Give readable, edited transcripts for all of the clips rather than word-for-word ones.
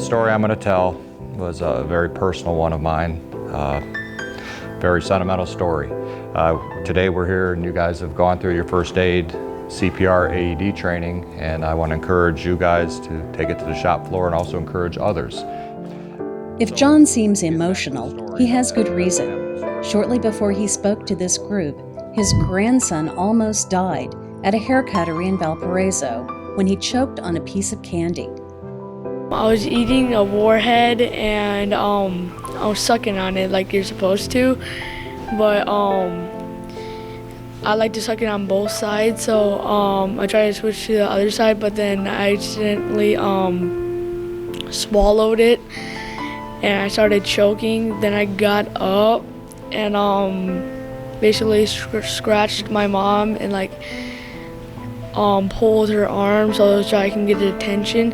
story I'm going to tell was a very personal one of mine, very sentimental story. Today we're here and you guys have gone through your first aid, CPR, AED training, and I want to encourage you guys to take it to the shop floor and also encourage others. If John seems emotional, he has good reason. Shortly before he spoke to this group, his grandson almost died at a haircuttery in Valparaiso when he choked on a piece of candy. I was eating a warhead and I was sucking on it like you're supposed to, but I like to suck it on both sides, so I tried to switch to the other side, but then I accidentally swallowed it and I started choking. Then I got up and basically scratched my mom and like pulled her arm so I can get attention.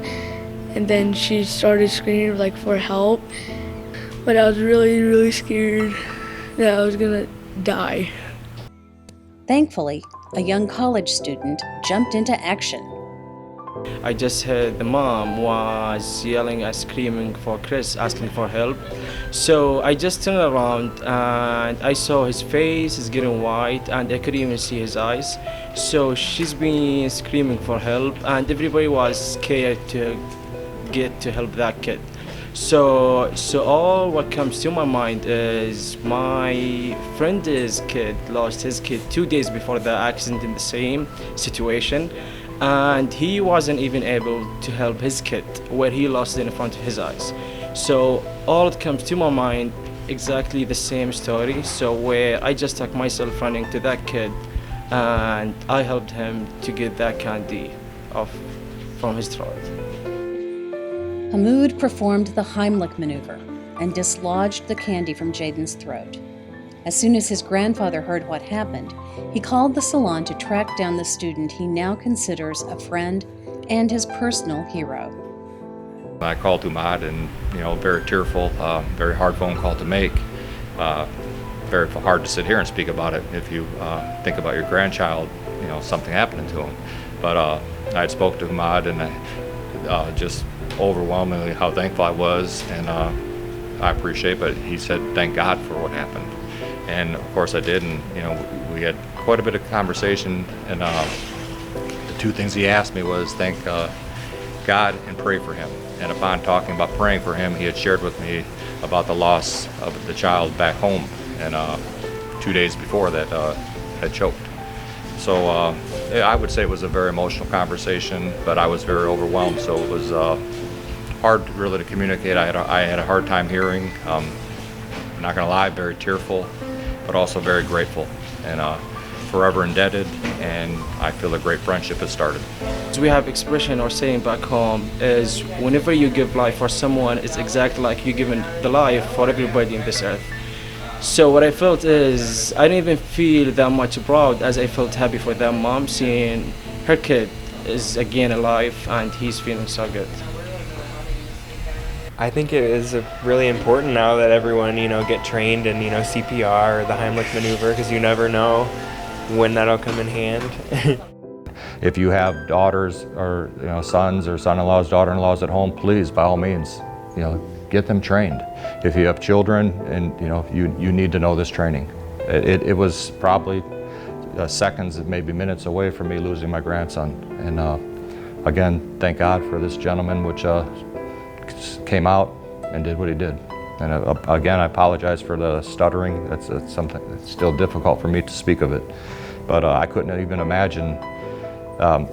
And then she started screaming like for help. But I was really, really scared that I was gonna die. Thankfully, a young college student jumped into action. I just heard the mom was yelling and screaming for Chris, asking for help. So I just turned around and I saw his face is getting white and I couldn't even see his eyes. So she's been screaming for help and everybody was scared to get to help that kid. So all what comes to my mind is my friend's kid lost his kid 2 days before the accident in the same situation, and he wasn't even able to help his kid where he lost it in front of his eyes. So all it comes to my mind exactly the same story. So where I just took myself running to that kid and I helped him to get that candy off from his throat. Hamoud performed the Heimlich maneuver and dislodged the candy from Jaden's throat. As soon as his grandfather heard what happened, he called the salon to track down the student he now considers a friend and his personal hero. I called Ahmad and, very tearful, very hard phone call to make. Very hard to sit here and speak about it if you think about your grandchild, something happening to him. But I had spoke to Ahmad and just overwhelmingly how thankful I was, and I appreciate, but he said thank God for what happened. And of course I did, and we had quite a bit of conversation, and the two things he asked me was thank God and pray for him. And upon talking about praying for him, he had shared with me about the loss of the child back home, and 2 days before that had choked. So I would say it was a very emotional conversation, but I was very overwhelmed, so it was hard really to communicate. I had a hard time hearing. I'm not gonna lie, very tearful, but also very grateful, and forever indebted, and I feel a great friendship has started. So we have expression or saying back home is whenever you give life for someone, it's exactly like you're giving the life for everybody in this earth. So what I felt is I didn't even feel that much proud as I felt happy for that mom seeing her kid is again alive and he's feeling so good. I think it is really important now that everyone, get trained in, CPR or the Heimlich maneuver, because you never know when that'll come in hand. If you have daughters or sons or son-in-laws, daughter-in-laws at home, please, by all means, get them trained. If you have children and you need to know this training. It was probably seconds, maybe minutes away from me losing my grandson. And again, thank God for this gentleman, which came out and did what he did. And again, I apologize for the stuttering. That's something that's still difficult for me to speak of it. But I couldn't even imagine.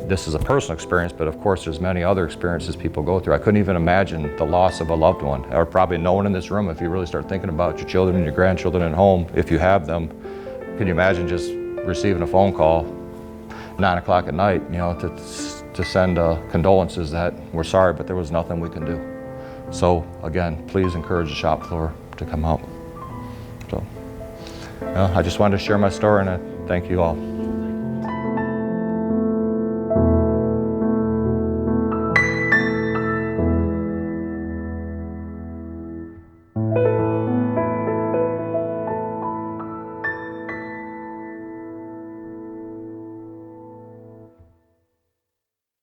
This is a personal experience, but of course there's many other experiences people go through. I couldn't even imagine the loss of a loved one, or probably no one in this room. If you really start thinking about your children and your grandchildren at home, if you have them, can you imagine just receiving a phone call 9 o'clock at night, to send condolences that we're sorry, but there was nothing we can do. So again, please encourage the shop floor to come out. So I just wanted to share my story, and I thank you all.